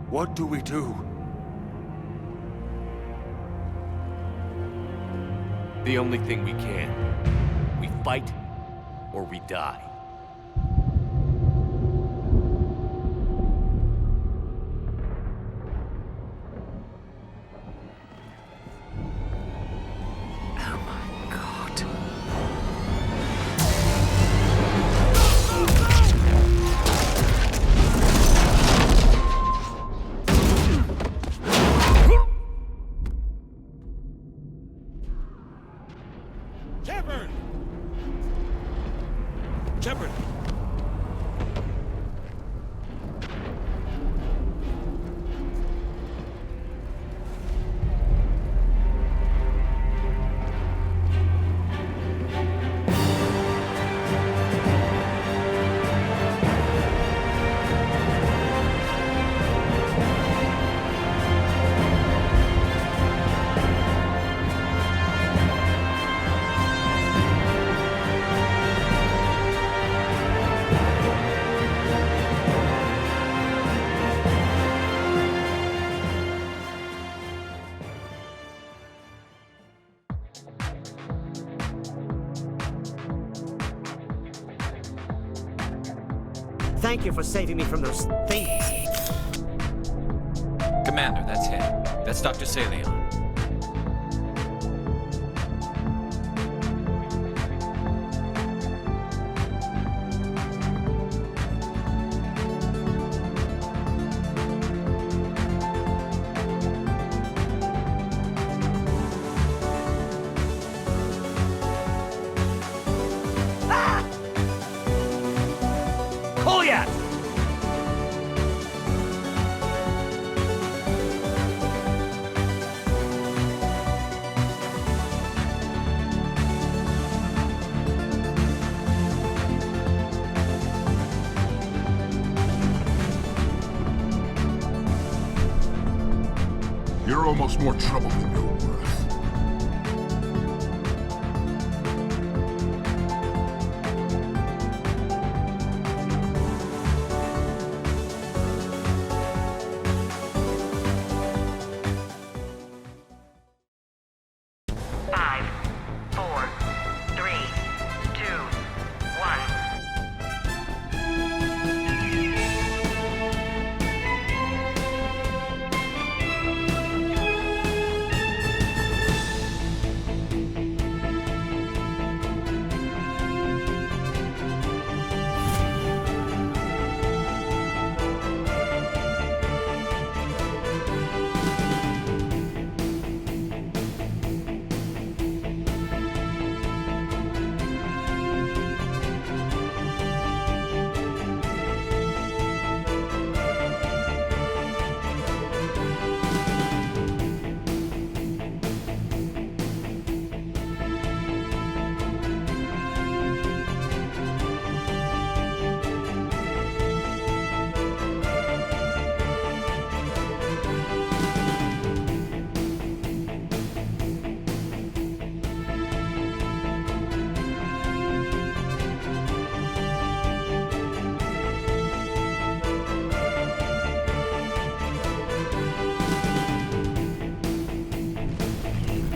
What do we do? The only thing we can. We fight, or we die. Oh my God. Shepard! Shepard! Thank you for saving me from those things. Commander, that's him. That's Dr. Saleon. You're almost more trouble than you're worth.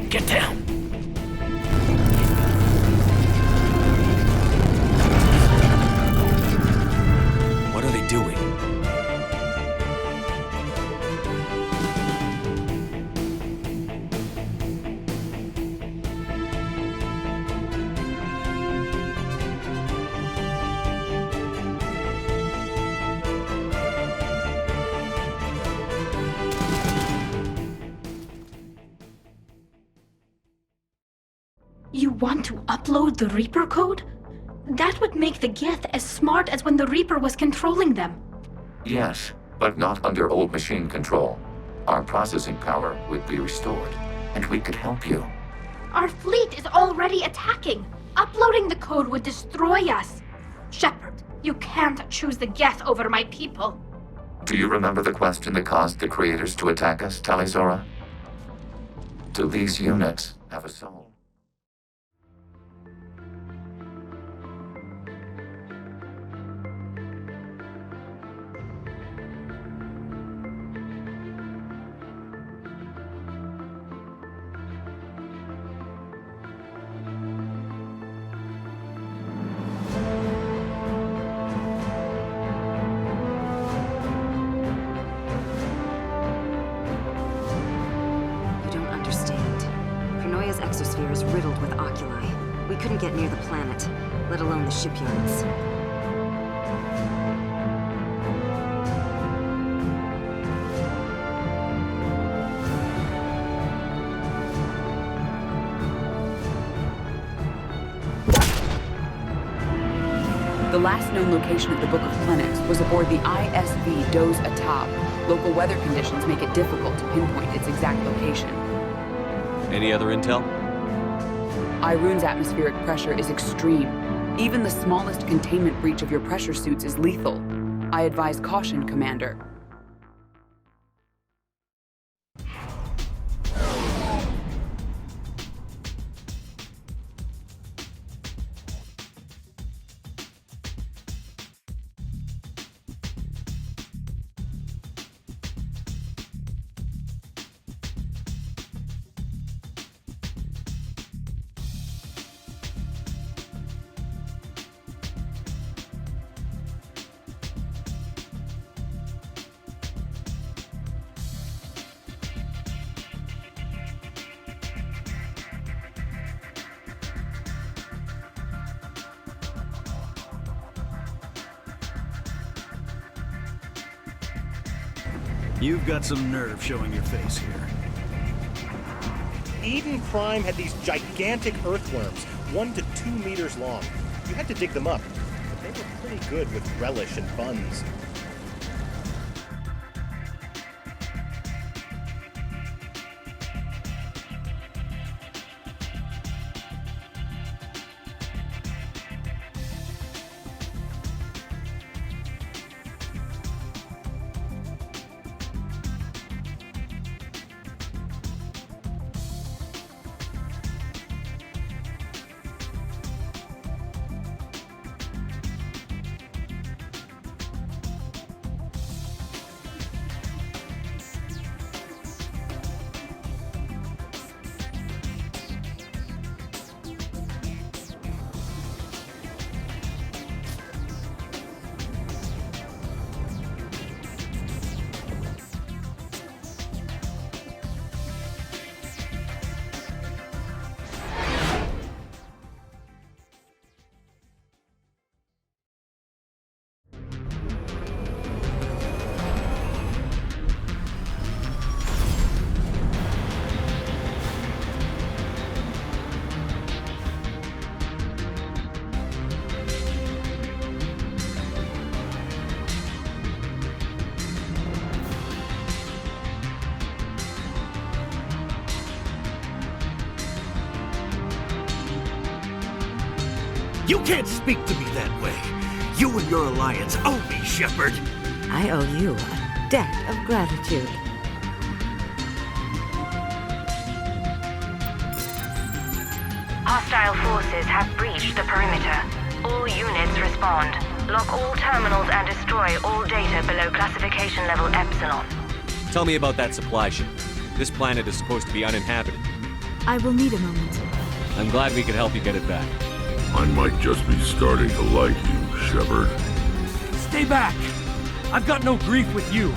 Get down! What are they doing? You want to upload the Reaper code? That would make the Geth as smart as when the Reaper was controlling them. Yes, but not under old machine control. Our processing power would be restored, and we could help you. Our fleet is already attacking. Uploading the code would destroy us. Shepard, You can't choose the Geth over my people. Do you remember the question that caused the creators to attack us, Talizora? Do these units have a soul? Exosphere is riddled with oculi. We couldn't get near the planet, let alone the shipyards. The last known location of the Book of Planets was aboard the ISV Doze Atab. Local weather conditions make it difficult to pinpoint its exact location. Any other intel? Irune's atmospheric pressure is extreme. Even the smallest containment breach of your pressure suits is lethal. I advise caution, Commander. You've got some nerve showing your face here. Eden Prime had these gigantic earthworms, 1 to 2 meters long. You had to dig them up, but they were pretty good with relish and buns. You can't speak to me that way. You and your alliance owe me, Shepard. I owe you a debt of gratitude. Hostile forces have breached the perimeter. All units respond. Lock all terminals and destroy all data below classification level Epsilon. Tell me about that supply ship. This planet is supposed to be uninhabited. I will need a moment. I'm glad we could help you get it back. I might just be starting to like you, Shepard. Stay back! I've got no grief with you.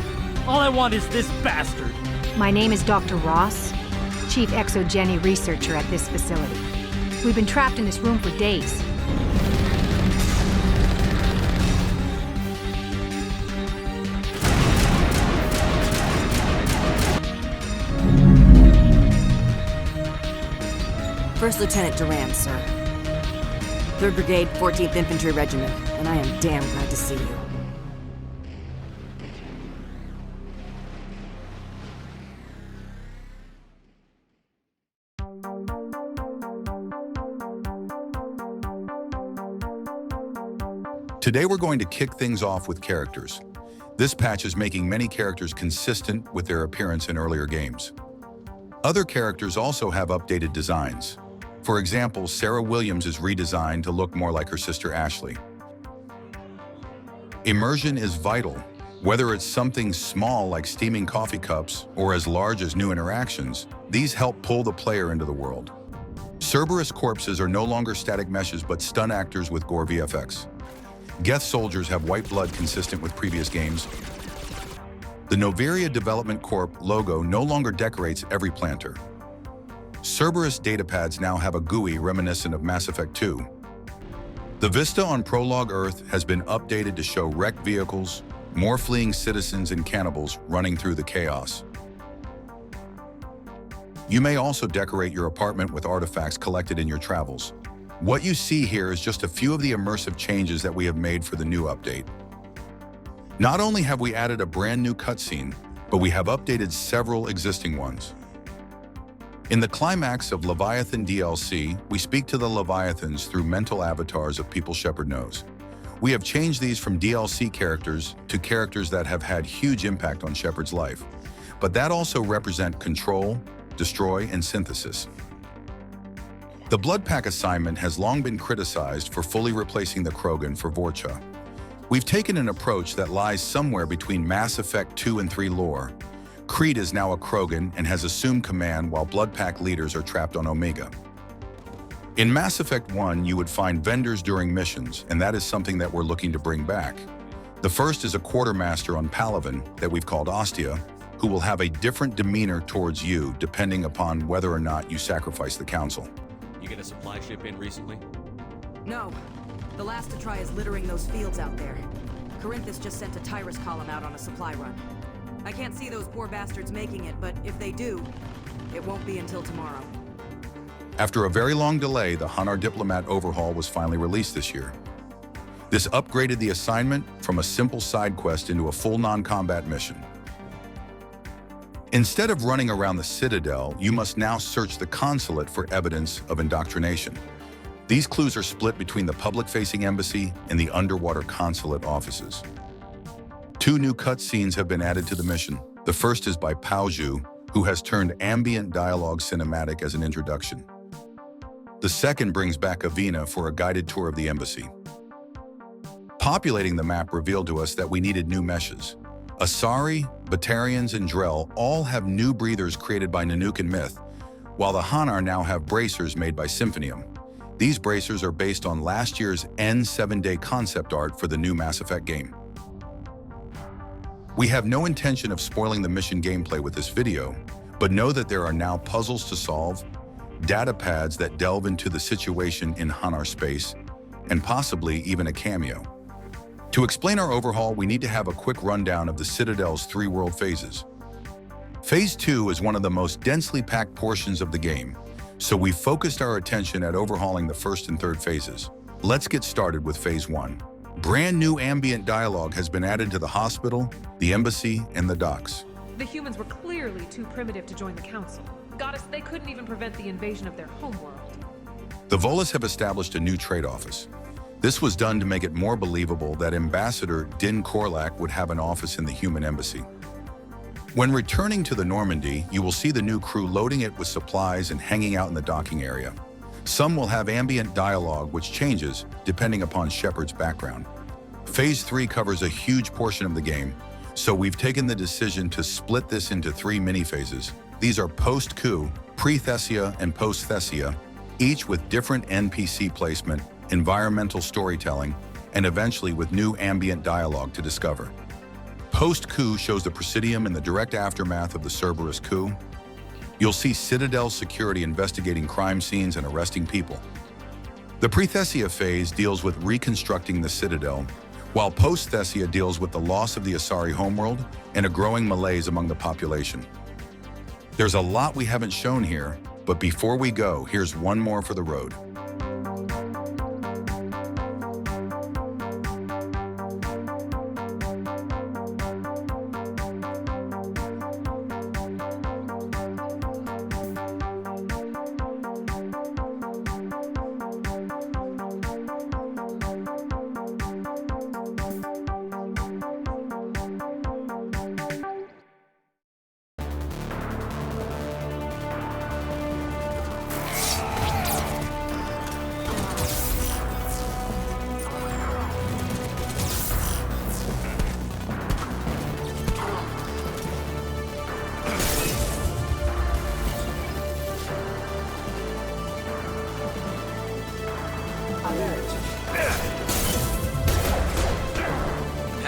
All I want is this bastard. My name is Dr. Ross, Chief Exogeny Researcher at this facility. We've been trapped in this room for days. First Lieutenant Duran, sir. 3rd Brigade, 14th Infantry Regiment, and I am damn glad to see you. Today we're going to kick things off with characters. This patch is making many characters consistent with their appearance in earlier games. Other characters also have updated designs. For example, Sarah Williams is redesigned to look more like her sister Ashley. Immersion is vital. Whether it's something small like steaming coffee cups or as large as new interactions, these help pull the player into the world. Cerberus corpses are no longer static meshes but stun actors with gore VFX. Geth soldiers have white blood consistent with previous games. The Noveria Development Corp logo no longer decorates every planter. Cerberus datapads now have a GUI reminiscent of Mass Effect 2. The vista on Prologue Earth has been updated to show wrecked vehicles, more fleeing citizens and cannibals running through the chaos. You may also decorate your apartment with artifacts collected in your travels. What you see here is just a few of the immersive changes that we have made for the new update. Not only have we added a brand new cutscene, but we have updated several existing ones. In the climax of Leviathan DLC, we speak to the Leviathans through mental avatars of people Shepard knows. We have changed these from DLC characters to characters that have had huge impact on Shepard's life, but that also represent control, destroy, and synthesis. The Blood Pack assignment has long been criticized for fully replacing the Krogan for Vorcha. We've taken an approach that lies somewhere between Mass Effect 2 and 3 lore. Creed is now a Krogan and has assumed command while Blood Pack leaders are trapped on Omega. In Mass Effect 1, you would find vendors during missions, and that is something that we're looking to bring back. The first is a quartermaster on Palaven that we've called Ostia, who will have a different demeanor towards you depending upon whether or not you sacrifice the Council. You get a supply ship in recently? No. The last to try is littering those fields out there. Corinthus just sent a Tyrus column out on a supply run. I can't see those poor bastards making it, but if they do, it won't be until tomorrow. After a very long delay, the Hanar Diplomat overhaul was finally released this year. This upgraded the assignment from a simple side quest into a full non-combat mission. Instead of running around the Citadel, you must now search the consulate for evidence of indoctrination. These clues are split between the public-facing embassy and the underwater consulate offices. 2 new cutscenes have been added to the mission. The first is by Pao Zhu, who has turned ambient dialogue cinematic as an introduction. The second brings back Avina for a guided tour of the embassy. Populating the map revealed to us that we needed new meshes. Asari, Batarians, and Drell all have new breathers created by Nanook and Myth, while the Hanar now have bracers made by Symphonium. These bracers are based on last year's N7 day concept art for the new Mass Effect game. We have no intention of spoiling the mission gameplay with this video, but know that there are now puzzles to solve, data pads that delve into the situation in Hanar space, and possibly even a cameo. To explain our overhaul, we need to have a quick rundown of the Citadel's 3 world phases. Phase 2 is one of the most densely packed portions of the game, so we focused our attention at overhauling the first and third phases. Let's get started with Phase 1. Brand new ambient dialogue has been added to the hospital, the embassy, and the docks. The humans were clearly too primitive to join the Council. Goddess, they couldn't even prevent the invasion of their homeworld. The Volus have established a new trade office. This was done to make it more believable that Ambassador Din Korlak would have an office in the human embassy. When returning to the Normandy, you will see the new crew loading it with supplies and hanging out in the docking area. Some will have ambient dialogue which changes depending upon Shepard's background. Phase 3 covers a huge portion of the game, so we've taken the decision to split this into 3 mini-phases. These are post-coup, pre-Thessia, and post-Thessia, each with different NPC placement, environmental storytelling, and eventually with new ambient dialogue to discover. Post-coup shows the Presidium in the direct aftermath of the Cerberus coup. You'll see Citadel security investigating crime scenes and arresting people. The pre-Thessia phase deals with reconstructing the Citadel, while post-Thessia deals with the loss of the Asari homeworld and a growing malaise among the population. There's a lot we haven't shown here, but before we go, here's one more for the road.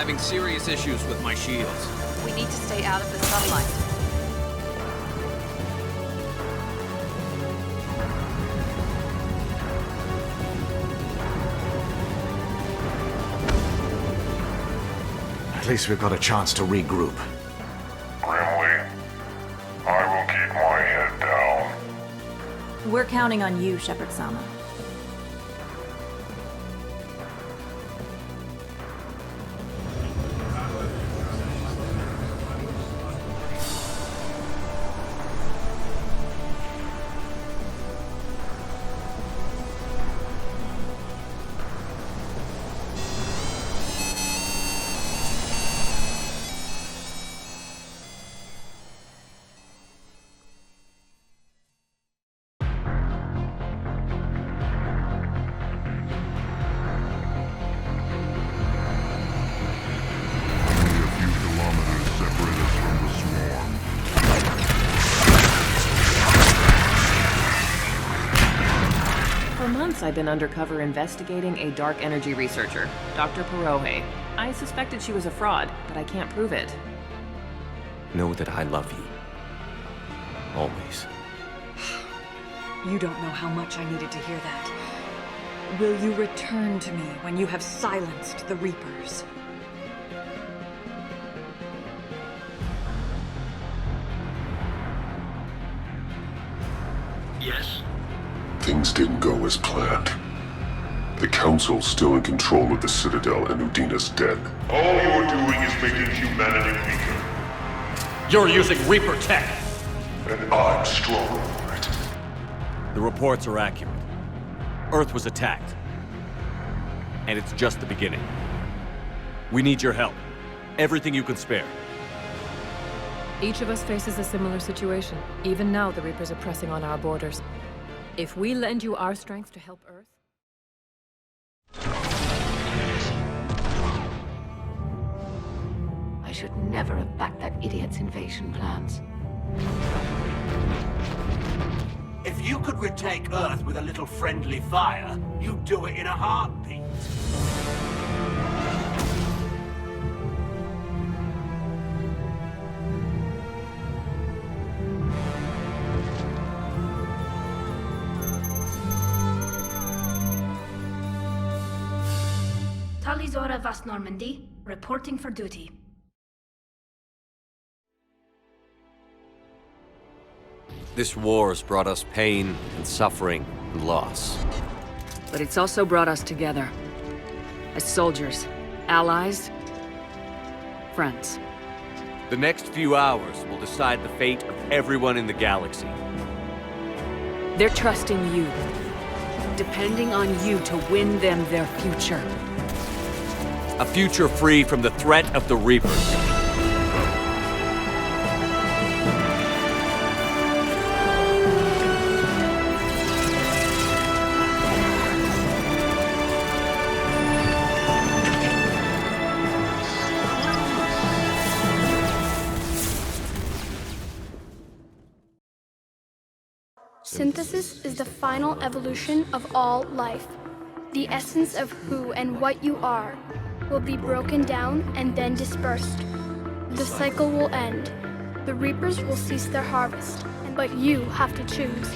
having serious issues with my shields. We need to stay out of the sunlight. At least we've got a chance to regroup. Grimly, I will keep my head down. We're counting on you, Shepard-sama. I've been undercover investigating a dark energy researcher, Dr. Parohe. I suspected she was a fraud, but I can't prove it. Know that I love you. Always. You don't know how much I needed to hear that. Will you return to me when you have silenced the Reapers? Yes? Things didn't go as planned. The Council's still in control of the Citadel and Udina's dead. All you're doing is making humanity weaker. You're using Reaper tech! And I'm stronger for it. The reports are accurate. Earth was attacked. And it's just the beginning. We need your help. Everything you can spare. Each of us faces a similar situation. Even now, the Reapers are pressing on our borders. If we lend you our strength to help Earth... I should never have backed that idiot's invasion plans. If you could retake Earth with a little friendly fire, you'd do it in a heartbeat. Talizora Vast Normandy, reporting for duty. This war has brought us pain and suffering and loss. But it's also brought us together. As soldiers, allies, friends. The next few hours will decide the fate of everyone in the galaxy. They're trusting you. Depending on you to win them their future. A future free from the threat of the Reapers. Synthesis is the final evolution of all life. The essence of who and what you are will be broken down and then dispersed. The cycle will end. The Reapers will cease their harvest, but you have to choose.